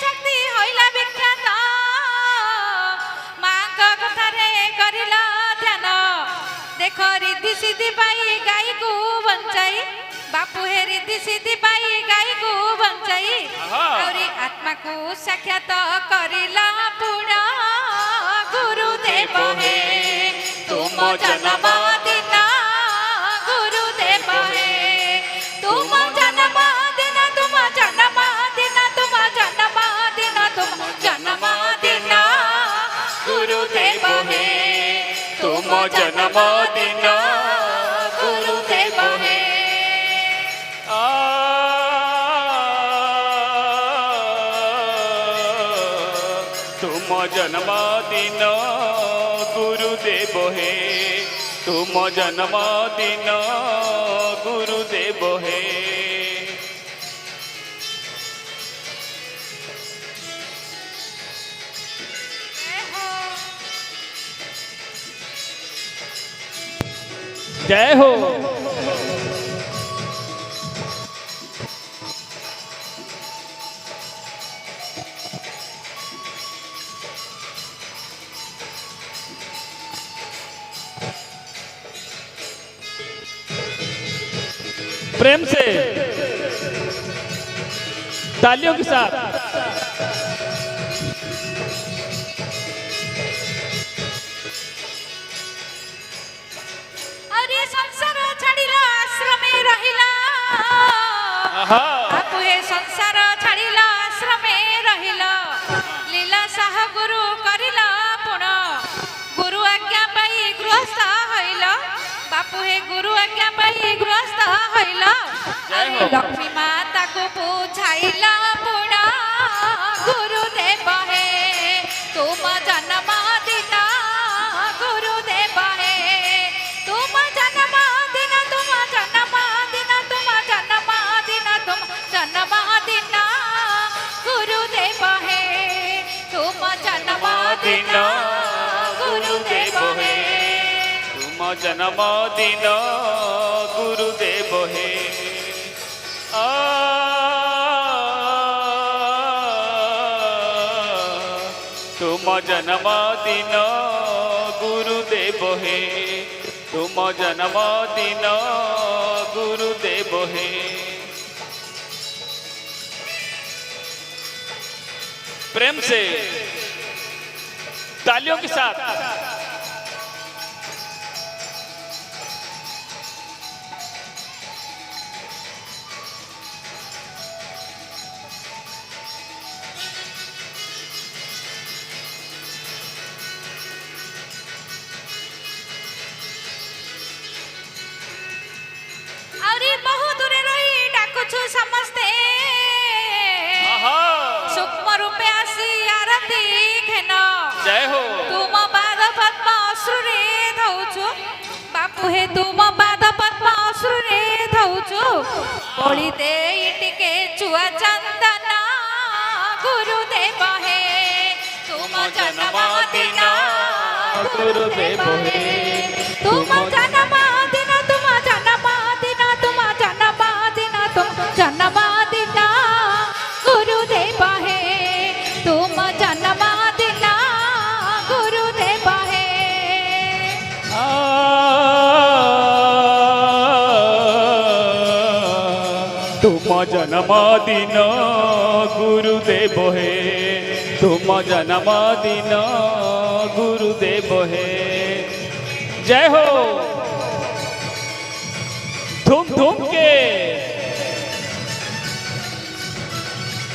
शक्ति होइला विख्यात माँ का कथारे करिला ध्यान देख रिद्धि सिद्धि पाई गाई को बंचाई बापू हे रिद्धि सिद्धि पाई गाई को बंचाई और आत्मा को साक्षात करिला पूर्ण गुरुदेव हे तुम जन्म दिन गुरुदेव हे तुम जन्म दिन तुम जन्म दिन तुम जन्म दिन तुम जन्म दिन गुरुदेव हे तुम जन्म दिन गुरुदेव हे तुम जन्मदिन गुरुदेव हे तुम जन्मदिन गुरुदेव हे जय हो प्रेम से तालियों के साथ अरे संसार छाड़िला आश्रमे रहिला आपु हे संसार छाड़िला आश्रमे रहिला लीला साह गुरु करिला पुण गुरु आज्ञा पाई गृहस्थ होइला बापू हे गुरु आज्ञा पाई गृहस्थ होइला लक्ष्मी माता को पूछाइला पुण गुरुदेव हे तुम जन्म दिन गुरुदेव हे तुम जन्म दिन तुम जन्म दिन तुम जन्म दिन तुम जन्म दिन गुरुदेव हे तुम जन्म दिन गुरुदेव हे तुम जन्मदिन गुरुदेव हे तुम जन्मदिन गुरुदेव हे तुम जन्मदिन गुरुदेव हे प्रेम से तालियों के साथ समस्ते सूक्ष्म रूपे आसी आरती घेन जय हो तुम पाद पद्म अश्रुरे धौछु बापू हे तुम पाद पद्म अश्रुरे धौछु पड़ी दे टिके चुआ चंदन गुरुदेव हे तुम जन्मदिन गुरुदेव हे तुम जन्मदिन तुम जन्मदिन तुम जन्मदिन तुम जन्मदिन गुरुदेव हे तुम जन्मदिन गुरुदेव हे तुम जन्मदिन गुरुदेव हे तुम जन्मदिन गुरुदेव हे जय हो धूम धूम के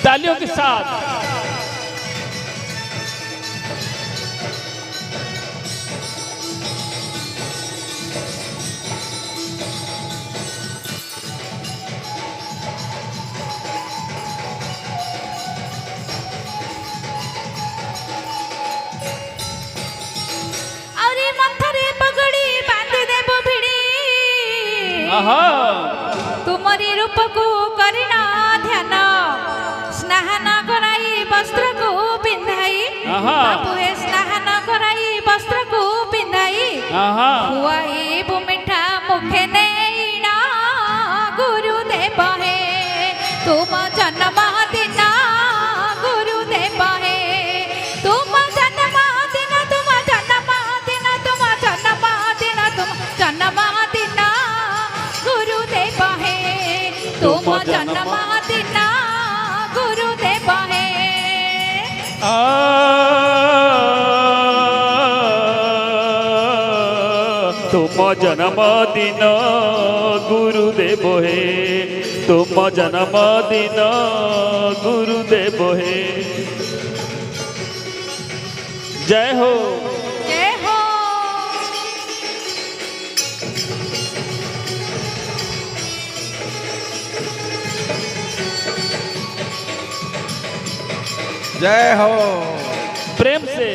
तालियों के साथ तुमरी रूप को करना ध्यान स्नान कराई वस्त्र को पिंधाई बाबू हे स्नान कराई वस्त्र को पिंधाई खुआई मिठा मुखे नैना गुरुदेव हे तुम जन्मदिन गुरु जन्मदिन गुरुदेव हे तुम जन्मदिन गुरुदेव हे जय हो जय हो जय हो प्रेम से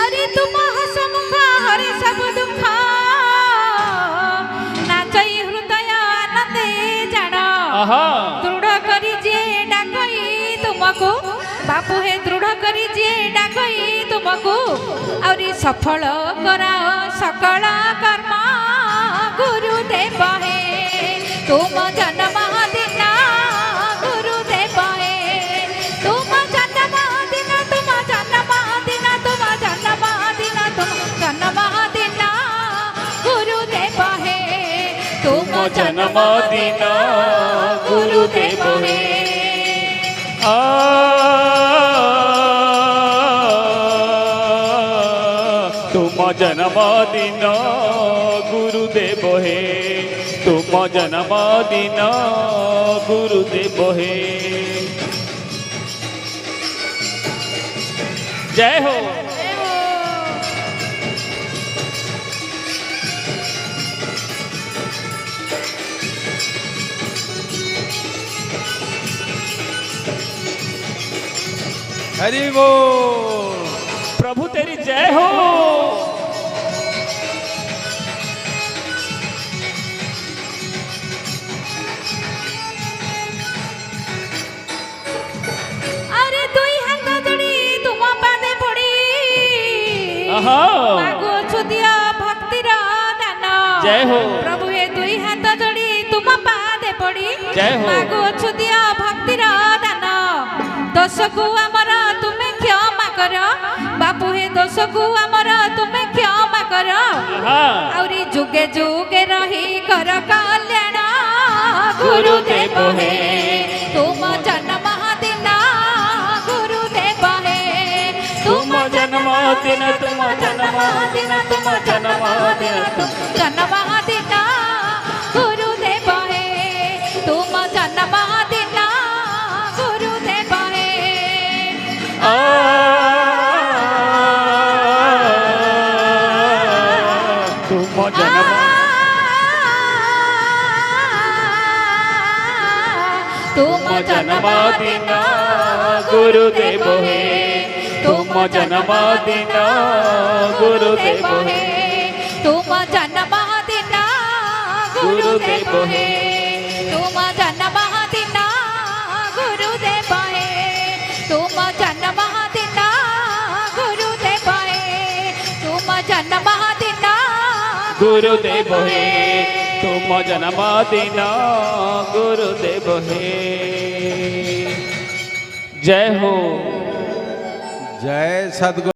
अरे तुम हसमुख हरे सब दुख नाचई हृदय आनंदे जान आहा दृढ़ करी जे डाकई तुमको बापू हे दृढ़ करी जे डाकई तुमको और सफल कराओ सकल कर्म गुरुदेव हे तुम जन्मदिन गुरुदेव हे तुम जन्मदिन तुम जन्मदिन तुम जन्मदिन तुम जन्मदिन गुरुदेव हे तुम जन्मदिन गुरुदेव हे आ तुम जन्मदिन गुरुदेव हे तुम जन्मदिन गुरुदेव हे जय हो हरि बोल प्रभु तेरी जय हो अरे दुई हाथ जोड़ी तुम पादे पड़ी आहा मागुछु दिया भक्तिर दान जय हो प्रभु ये दुई हाथ जोड़ी तुम पादे पड़ी जय हो मागुछु दिया भक्तिर दान दोषकु आमर तुमे क्षमा कर बापू हे दोषकु आमर तुमे क्षमा कर आहा औरी जुगे जुगे रही कर कल्याण गुरुदेव हे तुम जन्मदिन गुरुदेव हे तुम जन्मदिन तुम जन्मदिन तुम जन्मदिन तुम जन्मदिन गुरुदेव हे तुम जन्मदिन गुरुदेव हे आ तुम जन्म तुम जन्मदिन गुरुदेव हे तुम जन्मदिन गुरुदेव हे तुम जन्मदिन गुरुदेव हे तुम जन्मदिन गुरुदेव हे तुम जन्मदिन गुरुदेव हे तुम जन्मदिन गुरुदेव हे तुम जन्मदिन गुरुदेव हे जय हो जय सद्गुरु।